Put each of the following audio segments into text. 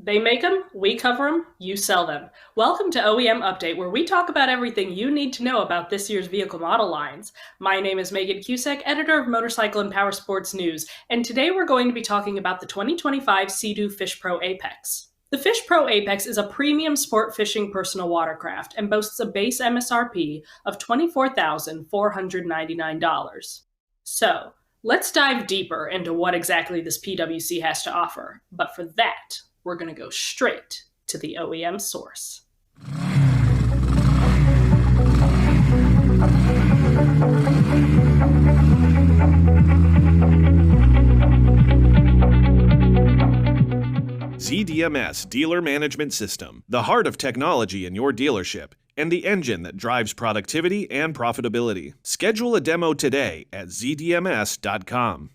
They make them, we cover them, you sell them. Welcome to OEM Update, where we talk about everything you need to know about this year's vehicle model lines. My name is Megan Cusack, editor of Motorcycle and Powersports News, and today we're going to be talking about the 2025 Sea-Doo FishPro APEX. The FishPro APEX is a premium sport fishing personal watercraft and boasts a base MSRP of $24,499. So, let's dive deeper into what exactly this PWC has to offer, but for that, we're going to go straight to the OEM source. ZDMS Dealer Management System, the heart of technology in your dealership, and the engine that drives productivity and profitability. Schedule a demo today at zdms.com.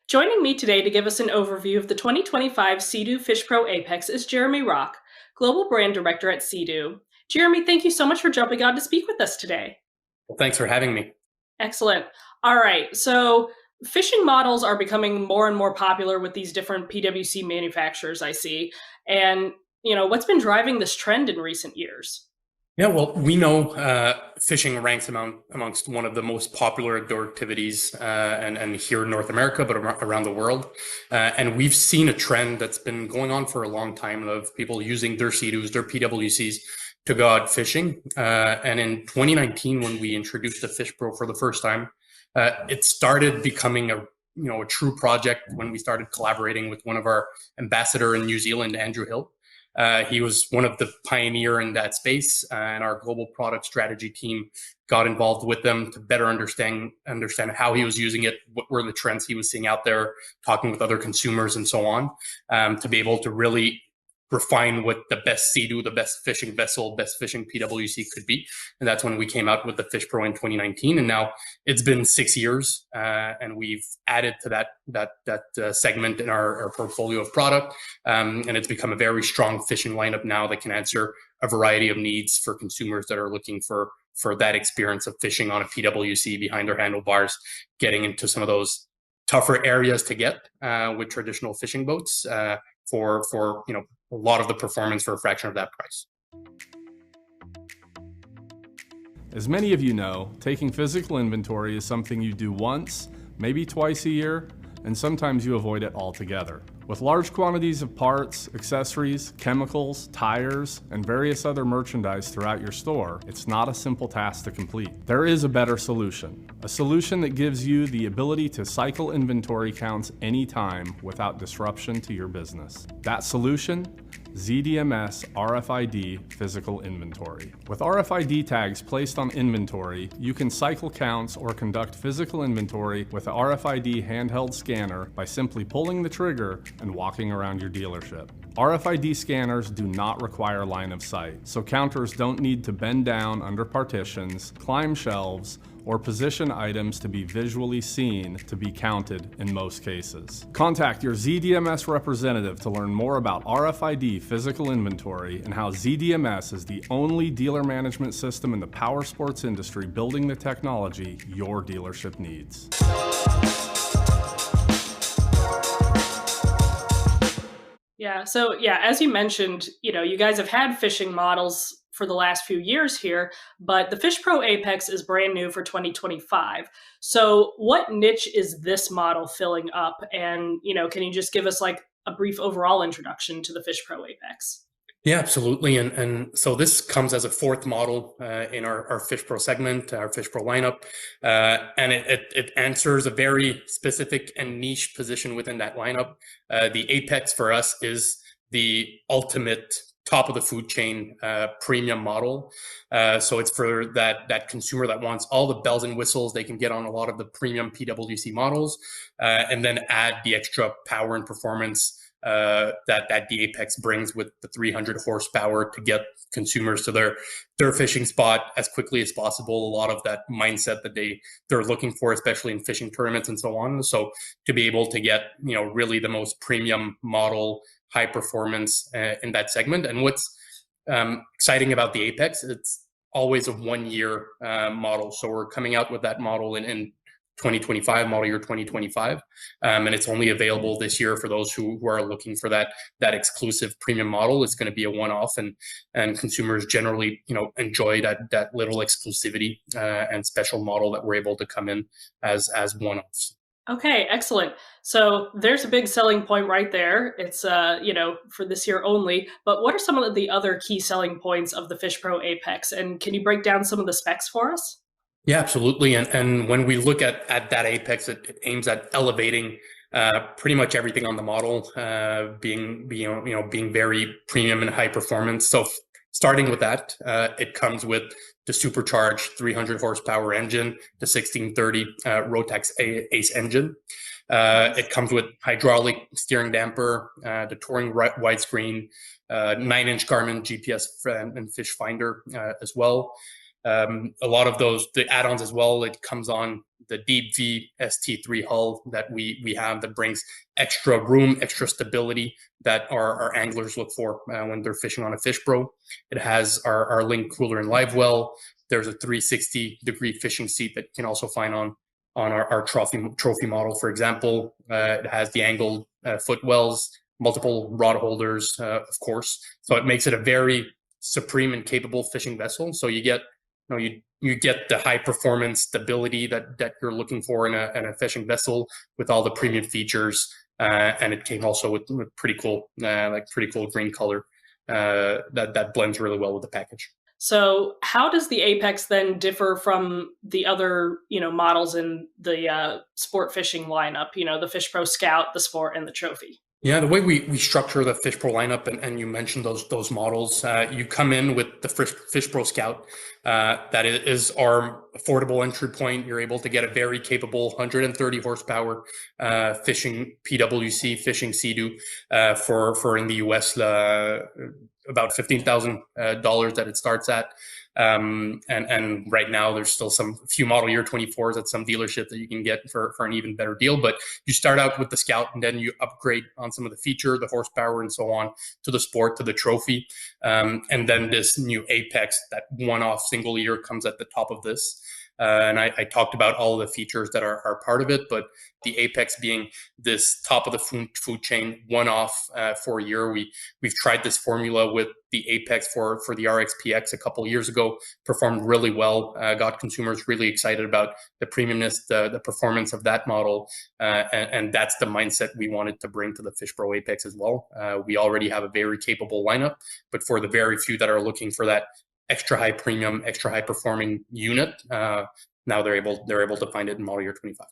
Joining me today to give us an overview of the 2025 Sea-Doo FishPro APEX is Jeremi Roch, Global Brand Director at Sea-Doo. Jeremi, thank you so much for jumping on to speak with us today. Well, thanks for having me. Excellent. All right, so fishing models are becoming more and more popular with these different PWC manufacturers, I see. And, what's been driving this trend in recent years? Yeah, well, we know fishing ranks amongst one of the most popular outdoor activities and here in North America, but around the world. And we've seen a trend that's been going on for a long time of people using their Sea-Doos, their PWCs to go out fishing. And in 2019, when we introduced the FishPro for the first time, it started becoming a true project when we started collaborating with one of our ambassador in New Zealand, Andrew Hill. He was one of the pioneer in that space, and our global product strategy team got involved with them to better understand how he was using it, what were the trends he was seeing out there, talking with other consumers and so on, to be able to really refine what the best Sea-Doo, the best fishing vessel, best fishing PWC could be. And that's when we came out with the FishPro in 2019. And now it's been 6 years, and we've added to that segment in our portfolio of product. And it's become a very strong fishing lineup now that can answer a variety of needs for consumers that are looking for that experience of fishing on a PWC behind their handlebars, getting into some of those tougher areas to get with traditional fishing boats for a lot of the performance for a fraction of that price. As many of you know, taking physical inventory is something you do once, maybe twice a year, and sometimes you avoid it altogether. With large quantities of parts, accessories, chemicals, tires, and various other merchandise throughout your store, it's not a simple task to complete. There is a better solution. A solution that gives you the ability to cycle inventory counts anytime without disruption to your business. That solution? ZDMS RFID Physical Inventory. With RFID tags placed on inventory, you can cycle counts or conduct physical inventory with the RFID handheld scanner by simply pulling the trigger and walking around your dealership. RFID scanners do not require line of sight, so counters don't need to bend down under partitions, climb shelves, or position items to be visually seen to be counted in most cases. Contact your ZDMS representative to learn more about RFID physical inventory and how ZDMS is the only dealer management system in the powersports industry building the technology your dealership needs. Yeah, as you mentioned, you guys have had fishing models for the last few years here, but the FishPro APEX is brand new for 2025. So what niche is this model filling up? And, can you just give us like a brief overall introduction to the FishPro APEX? Yeah, absolutely. And so this comes as a fourth model in our FishPro segment, our FishPro lineup. And it answers a very specific and niche position within that lineup. The Apex for us is the ultimate top of the food chain premium model. So it's for that consumer that wants all the bells and whistles they can get on a lot of the premium PWC models, and then add the extra power and performance that the Apex brings with the 300 horsepower to get consumers to their fishing spot as quickly as possible. A lot of that mindset that they're looking for, especially in fishing tournaments and so on. So to be able to get really the most premium model, high performance in that segment. And what's exciting about the Apex, it's always a 1 year model. So we're coming out with that model in 2025, model year 2025. And it's only available this year for those who are looking for that exclusive premium model. It's going to be a one-off, and consumers generally, enjoy that little exclusivity and special model that we're able to come in as one-offs. Okay, excellent. So there's a big selling point right there. It's for this year only. But what are some of the other key selling points of the FishPro APEX? And can you break down some of the specs for us? Yeah, absolutely. And when we look at that Apex, it aims at elevating pretty much everything on the model, being very premium and high performance. So starting with that, it comes with the supercharged 300 horsepower engine, the 1630 Rotax Ace engine. It comes with hydraulic steering damper, the touring widescreen, 9-inch Garmin GPS and fish finder as well. A lot of the add-ons as well, it comes on the Deep V ST3 hull that we have that brings extra room, extra stability that our anglers look for when they're fishing on a FishPro. It has our Link cooler and live well. There's a 360-degree fishing seat that you can also find on our trophy model, for example. It has the angled footwells, multiple rod holders, of course. So it makes it a very supreme and capable fishing vessel. So you get you get the high performance stability that you're looking for in a fishing vessel with all the premium features, and it came also with pretty cool green color that blends really well with the package. So how does the Apex then differ from the other models in the sport fishing lineup? The FishPro Scout, the Sport, and the Trophy. Yeah, the way we structure the FishPro lineup, and you mentioned those models, you come in with the FishPro Scout. That is our affordable entry point. You're able to get a very capable 130 horsepower fishing PWC, fishing Sea-Doo for in the US about $15,000 that it starts at. And right now there's still few model year 24s at some dealership that you can get for an even better deal. But you start out with the Scout, and then you upgrade on some of the feature, the horsepower, and so on to the Sport, to the Trophy. And then this new Apex, that one-off single year, comes at the top of this. And I talked about all of the features that are part of it, but the Apex being this top of the food chain, one-off for a year. We've tried this formula with the Apex for the RXPX a couple of years ago, performed really well, got consumers really excited about the premiumness, the performance of that model, and that's the mindset we wanted to bring to the FishPro Apex as well. We already have a very capable lineup, but for the very few that are looking for that extra high premium, extra high performing unit, now they're able to find it in model year 25.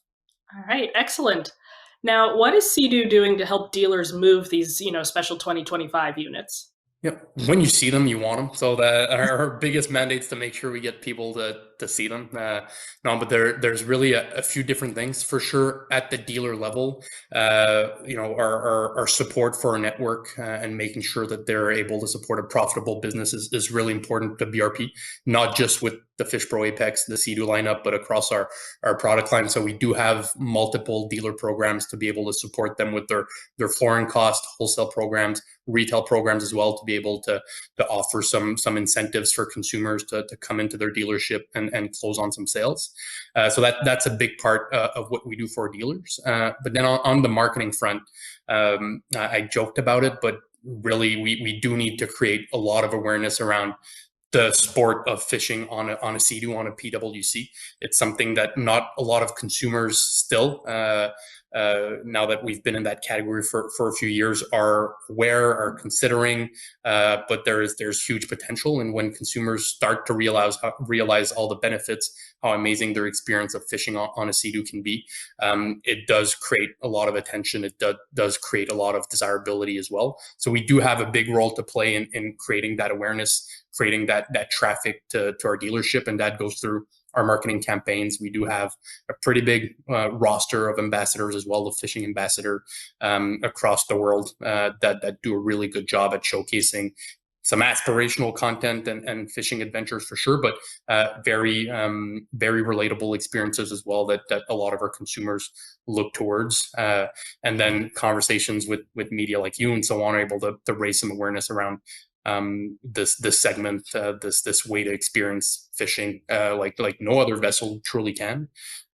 All right, excellent. Now, what is Sea-Doo doing to help dealers move these, special 2025 units? Yep. When you see them, you want them. So our biggest mandate is to make sure we get people to see them. But there's really a few different things for sure at the dealer level. Our support for our network and making sure that they're able to support a profitable business is really important to BRP, not just with the FishPro Apex, the Sea-Doo lineup, but across our product line. So we do have multiple dealer programs to be able to support them with their flooring cost, wholesale programs, retail programs as well, to be able to offer some incentives for consumers to come into their dealership and close on some sales. So that's a big part of what we do for dealers. But then on the marketing front, I joked about it, but really we do need to create a lot of awareness around the sport of fishing on a Sea-Doo, on a PWC. It's something that not a lot of consumers still, now that we've been in that category for a few years, are aware, are considering, but there's huge potential. And when consumers start to realize all the benefits, how amazing their experience of fishing on a Sea-Doo can be, it does create a lot of attention. It does create a lot of desirability as well. So we do have a big role to play in creating that awareness, creating that traffic to our dealership, and that goes through our marketing campaigns. We do have a pretty big roster of ambassadors as well, of fishing ambassador across the world that do a really good job at showcasing some aspirational content and fishing adventures for sure, but very relatable experiences as well that a lot of our consumers look towards. And then conversations with media like you and so on are able to raise some awareness around this segment, this way to experience fishing like no other vessel truly can.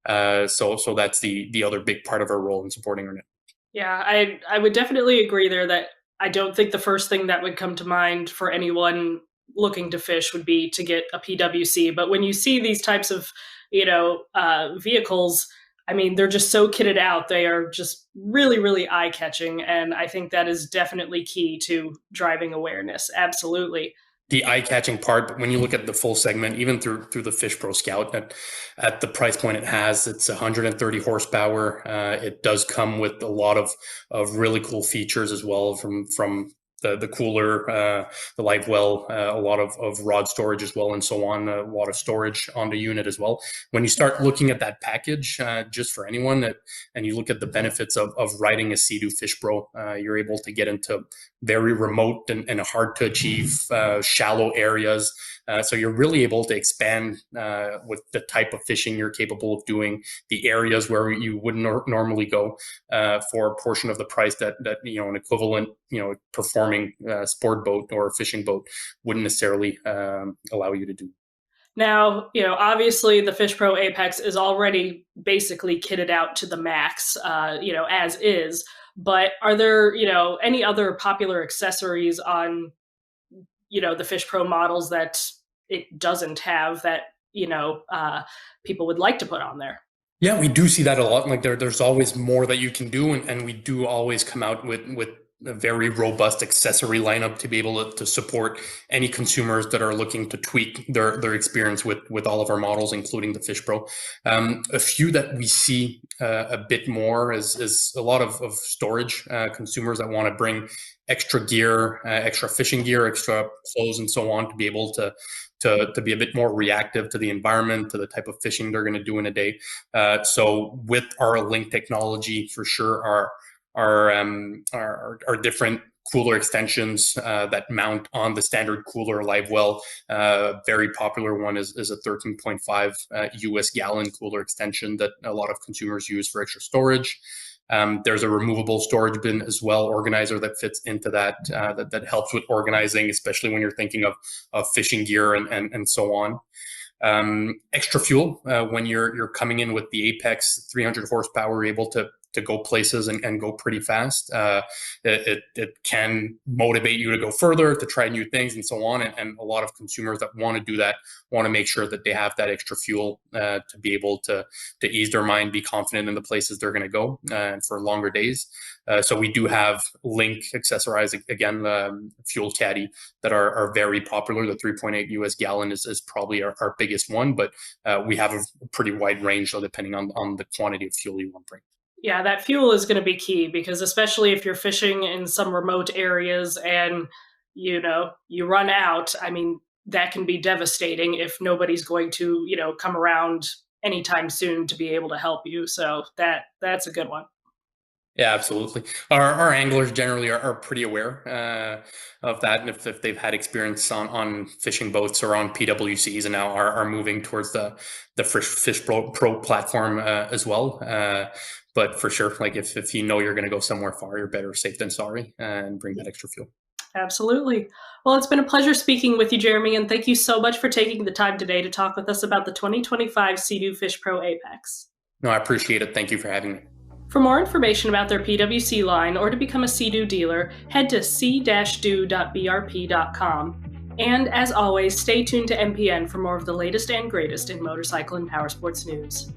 So that's the other big part of our role in supporting our net. Yeah, I would definitely agree there that I don't think the first thing that would come to mind for anyone looking to fish would be to get a PWC. But when you see these types of, vehicles, I mean, they're just so kitted out. They are just really, really eye catching. And I think that is definitely key to driving awareness. Absolutely. The eye-catching part, but when you look at the full segment, even through the FishPro Scout, at the price point it has, it's 130 horsepower. It does come with a lot of really cool features as well, from the cooler, the live well, a lot of rod storage as well, and so on, a lot of storage on the unit as well. When you start looking at that package, just for anyone, and you look at the benefits of riding a Sea-Doo FishPro, you're able to get into very remote and hard to achieve shallow areas. So you're really able to expand with the type of fishing you're capable of doing, the areas where you wouldn't normally go for a portion of the price that an equivalent performing sport boat or fishing boat wouldn't necessarily allow you to do. Now, obviously the FishPro Apex is already basically kitted out to the max, as is. But are there, any other popular accessories on, the FishPro models that it doesn't have that, people would like to put on there? Yeah, we do see that a lot. Like there's always more that you can do, and we do always come out with a very robust accessory lineup to be able to support any consumers that are looking to tweak their experience with all of our models, including the FishPro. A few that we see a bit more is a lot of storage, consumers that want to bring extra gear, extra fishing gear, extra clothes, and so on, to be able to be a bit more reactive to the environment, to the type of fishing they're going to do in a day. So with our link technology, for sure, our different cooler extensions that mount on the standard cooler live well. Very popular one is a 13.5 US gallon cooler extension that a lot of consumers use for extra storage. There's a removable storage bin as well, organizer that fits into that, that helps with organizing, especially when you're thinking of fishing gear and so on. Extra fuel, when you're coming in with the Apex 300 horsepower, you're able to go places and go pretty fast. It can motivate you to go further, to try new things and so on. And a lot of consumers that want to do that want to make sure that they have that extra fuel to be able to ease their mind, be confident in the places they're going to go for longer days. So we do have link accessorized, again, fuel caddy that are very popular. The 3.8 US gallon is probably our biggest one, but we have a pretty wide range, so depending on the quantity of fuel you want to bring. Yeah, that fuel is going to be key, because especially if you're fishing in some remote areas and, you run out, I mean, that can be devastating if nobody's going to, come around anytime soon to be able to help you. So that's a good one. Yeah, absolutely. Our anglers generally are pretty aware of that, and if they've had experience on fishing boats or on PWCs, and now are moving towards the FishPro platform as well. But for sure, like if you're going to go somewhere far, you're better safe than sorry, and bring that extra fuel. Absolutely. Well, it's been a pleasure speaking with you, Jeremy, and thank you so much for taking the time today to talk with us about the 2025 Sea-Doo FishPro Apex. No, I appreciate it. Thank you for having me. For more information about their PWC line or to become a Sea-Doo dealer, head to c-doo.brp.com. And as always, stay tuned to MPN for more of the latest and greatest in motorcycle and powersports news.